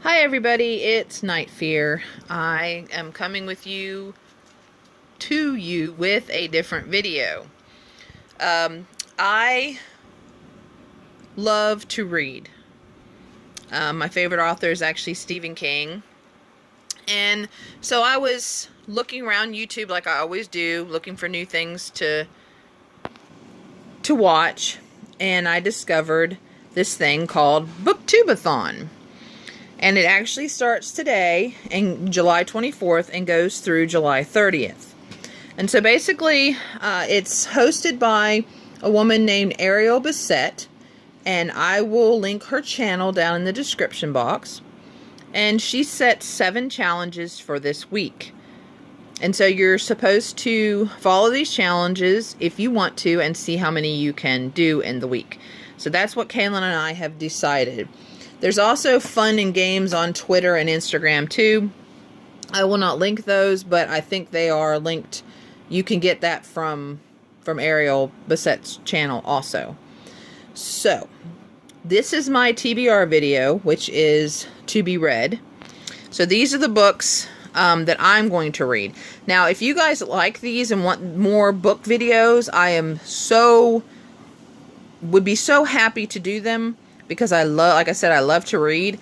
Hi everybody, it's Night Fear. I am coming with you with a different video. I love to read. My favorite author is actually Stephen King. And so I was looking around YouTube like I always do, looking for new things to watch, and I discovered this thing called BookTube-A-Thon. And it actually starts today, in July 24th, and goes through July 30th. And so basically, it's hosted by a woman named Ariel Bissett, and I will link her channel down in the description box. And she set 7 challenges for this week. And so you're supposed to follow these challenges if you want to, and see how many you can do in the week. So that's what Kaelyn and I have decided. There's also fun and games on Twitter and Instagram too. I will not link those, but I think they are linked. You can get that from Ariel Bissett's channel also. So, this is my TBR video, which is to be read. So these are the books that I'm going to read. Now, if you guys like these and want more book videos, would be so happy to do them. Because like I said, I love to read.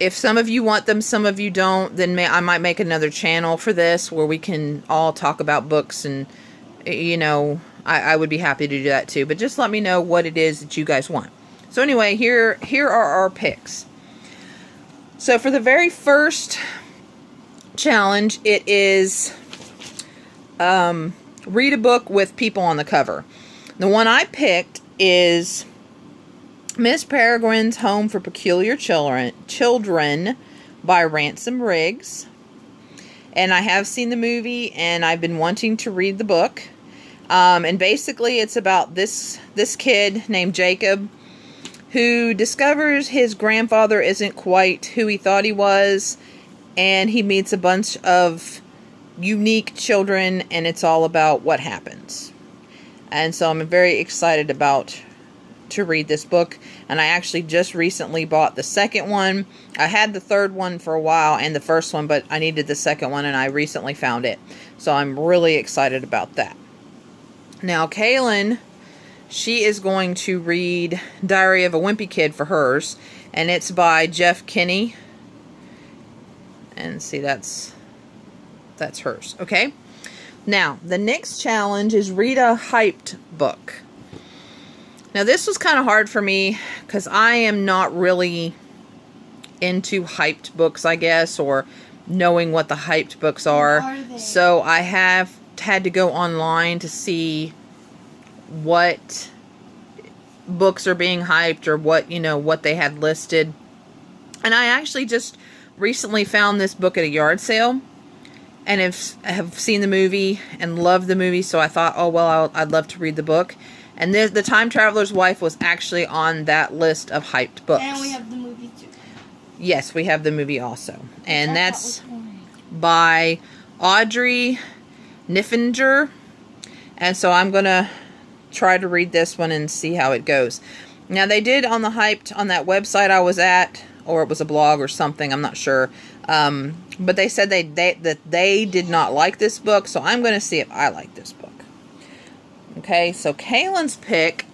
If some of you want them, some of you don't, then I might make another channel for this where we can all talk about books, and, you know, I would be happy to do that too. But just let me know what it is that you guys want. So anyway, here are our picks. So for the very first challenge, it is read a book with people on the cover. The one I picked is Miss Peregrine's Home for Peculiar Children by Ransom Riggs. And I have seen the movie, and I've been wanting to read the book. And basically it's about this kid named Jacob who discovers his grandfather isn't quite who he thought he was, and he meets a bunch of unique children, and it's all about what happens. And so I'm very excited to read this book, and I actually just recently bought the second one. I had the third one for a while and the first one, but I needed the second one, and I recently found it. So I'm really excited about that. Now, Kaelyn, she is going to read Diary of a Wimpy Kid for hers, and it's by Jeff Kinney. And see, that's hers. Okay. Now, the next challenge is read a hyped book. Now, this was kind of hard for me because I am not really into hyped books, I guess, or knowing what the hyped books are. What are they? So I have had to go online to see what books are being hyped, or what they had listed. And I actually just recently found this book at a yard sale, and have seen the movie and loved the movie, so I thought, oh, well, I'd love to read the book. And the Time Traveler's Wife was actually on that list of hyped books. And we have the movie too. Yes, we have the movie also. And that's by Audrey Niffinger. And so I'm going to try to read this one and see how it goes. Now, they did on the hyped, on that website I was at, or it was a blog or something, I'm not sure. But they said that they did not like this book, so I'm going to see if I like this book. Okay, so Kaelyn's pick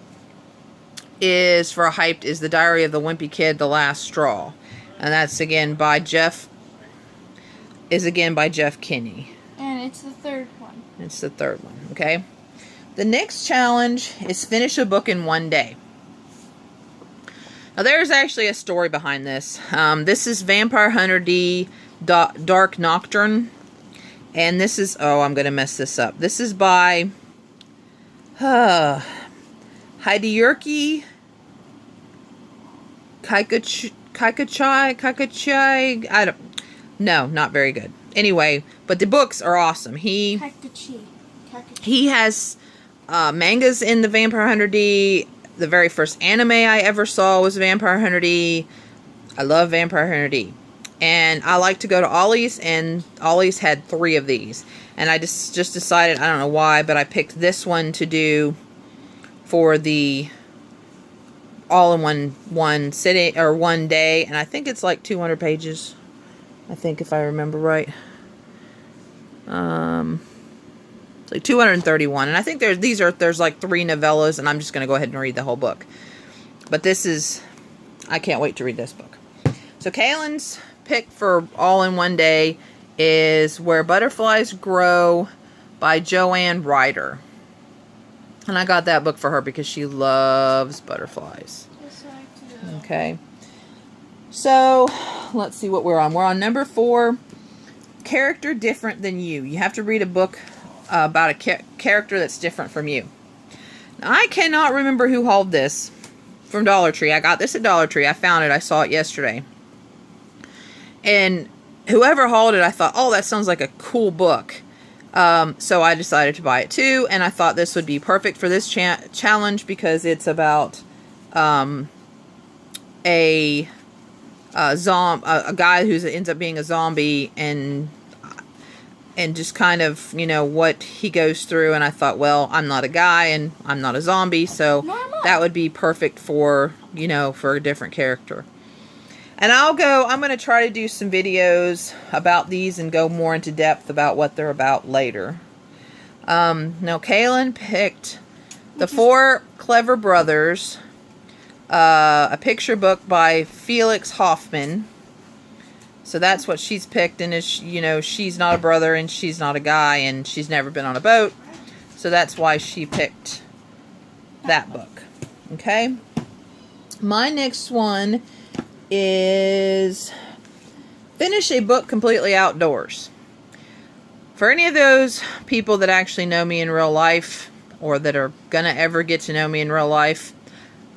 is The Diary of the Wimpy Kid, The Last Straw. And that's again by Jeff Kinney. And it's the third one. It's the third one, okay? The next challenge is finish a book in one day. Now, there's actually a story behind this. This is Vampire Hunter D. Dark Nocturne. And this is, oh, I'm going to mess this up. This is by Hideaki Kaikachai. No, not very good. Anyway, but the books are awesome. He has mangas in the Vampire Hunter D. The very first anime I ever saw was Vampire Hunter D. I love Vampire Hunter D. And I like to go to Ollie's, and Ollie's had 3 of these. And I just decided, I don't know why, but I picked this one to do for the all in one sitting or one day, and I think it's like 200 pages. I think if I remember right. It's like 231, and I think there's like 3 novellas, and I'm just going to go ahead and read the whole book. But I can't wait to read this book. So Kaelyn's pick for all in one day is Where Butterflies Grow by Joanne Ryder. And I got that book for her because she loves butterflies. Yes, I do. Okay. So, let's see what we're on. We're on number 4, Character Different Than You. You have to read a book about a character that's different from you. Now, I cannot remember who hauled this from Dollar Tree. I got this at Dollar Tree. I found it. I saw it yesterday. And whoever hauled it, I thought, oh, that sounds like a cool book. So I decided to buy it too, and I thought this would be perfect for this challenge because it's about a guy who ends up being a zombie and just kind of, you know, what he goes through. And I thought, well, I'm not a guy and I'm not a zombie, so that would be perfect for, you know, for a different character. And I'm going to try to do some videos about these and go more into depth about what they're about later. Now, Kaelyn picked The Four Clever Brothers, a picture book by Felix Hoffman. So that's what she's picked, and you know, she's not a brother and she's not a guy and she's never been on a boat. So that's why she picked that book. Okay? My next one is Finish a Book Completely Outdoors. For any of those people that actually know me in real life, or that are gonna ever get to know me in real life,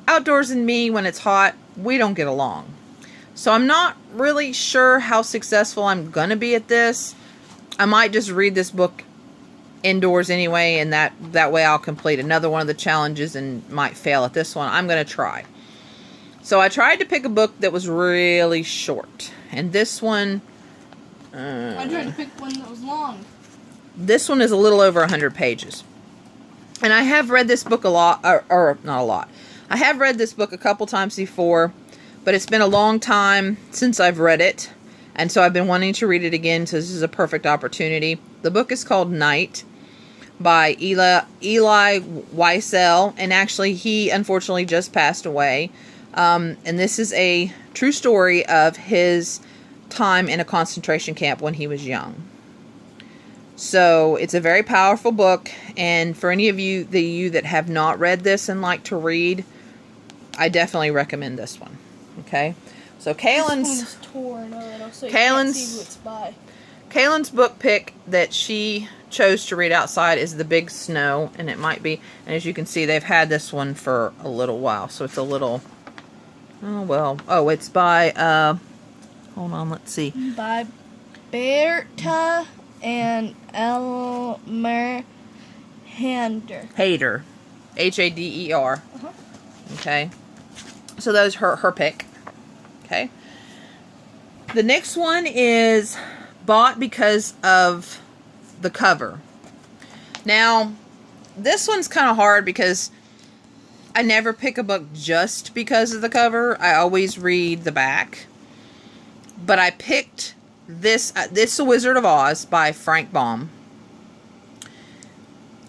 outdoors and me, when it's hot, we don't get along. So I'm not really sure how successful I'm gonna be at this. I might just read this book indoors anyway, and that way I'll complete another one of the challenges and might fail at this one. I'm gonna try. So I tried to pick a book that was really short. And this one... I tried to pick one that was long. This one is a little over 100 pages. And I have read this book a lot, or not a lot. I have read this book a couple times before, but it's been a long time since I've read it. And so I've been wanting to read it again, so this is a perfect opportunity. The book is called Night by Eli Wiesel. And actually, he unfortunately just passed away. And this is a true story of his time in a concentration camp when he was young. So it's a very powerful book, and for any of you that have not read this and like to read, I definitely recommend this one. Okay, so Kaelyn's torn a little, so you can't see who it's by. Kaelyn's book pick that she chose to read outside is The Big Snow, and it might be, and as you can see, they've had this one for a little while, so it's a little... it's by, hold on, let's see. By Berta and Elmer Hader. Hader. Hader. Okay. So those her pick. Okay. The next one is bought because of the cover. Now, this one's kind of hard because I never pick a book just because of the cover. I always read the back. But I picked this. This is The Wizard of Oz by Frank Baum.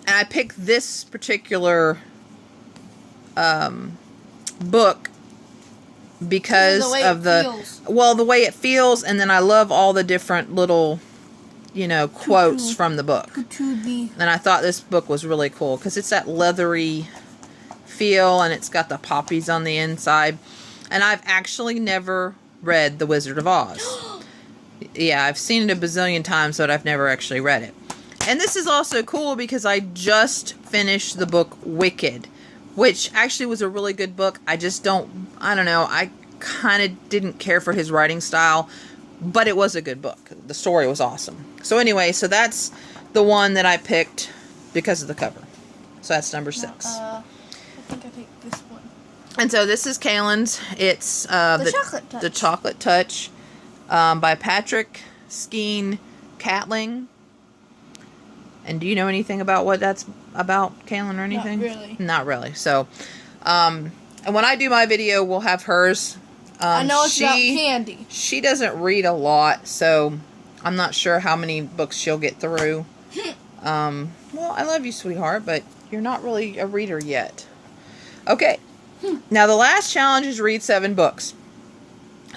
And I picked this particular book because of the way it feels. And then I love all the different little, you know, quotes from the book. And I thought this book was really cool because it's that leathery feel, and it's got the poppies on the inside. And I've actually never read The Wizard of Oz. Yeah, I've seen it a bazillion times, but I've never actually read it. And this is also cool because I just finished the book Wicked, which actually was a really good book. I don't know, I kind of didn't care for his writing style, but it was a good book. The story was awesome. So anyway, so that's the one that I picked because of the cover. So that's number 6. I think I picked this one. And so this is Kaelyn's. It's The Chocolate Touch by Patrick Skeen Catling. And do you know anything about what that's about, Kaelyn, or anything? Not really. Not really. So, And when I do my video, we'll have hers. I know it's about candy. She doesn't read a lot, so I'm not sure how many books she'll get through. Well, I love you, sweetheart, but you're not really a reader yet. Okay. Now, the last challenge is read 7 books.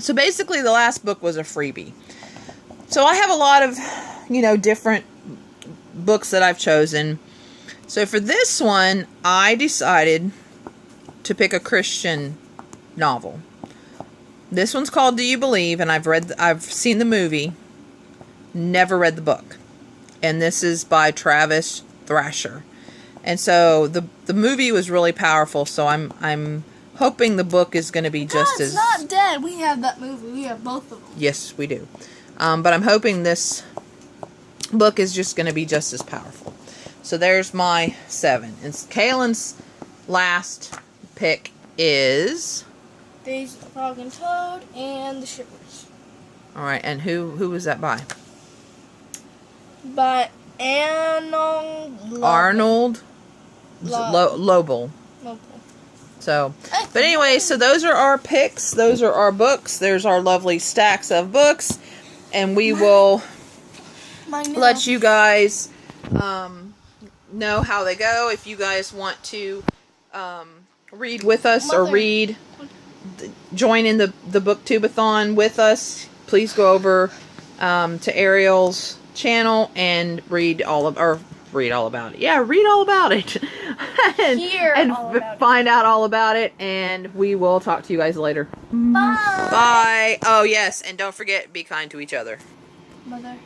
So, basically, the last book was a freebie. So, I have a lot of, different books that I've chosen. So, for this one, I decided to pick a Christian novel. This one's called Do You Believe? And I've seen the movie. Never read the book. And this is by Travis Thrasher. And so the movie was really powerful, so I'm hoping the book is going to be just as... It's not dead. We have that movie. We have both of them. Yes, we do. But I'm hoping this book is just going to be just as powerful. So there's my 7. And Kaelyn's last pick is... Days of the Frog and Toad and The Shippers. Alright, and who was that by? By Arnold Lobel. So, but anyway, so those are our picks. Those are our books. There's our lovely stacks of books. And we will let you guys know how they go. If you guys want to read with us or join in the BookTube-A-Thon with us, please go over to Ariel's channel and read all about it. Yeah, read all about it. and find out all about it. And we will talk to you guys later. Bye. Bye. Oh, yes. And don't forget, be kind to each other. Mother.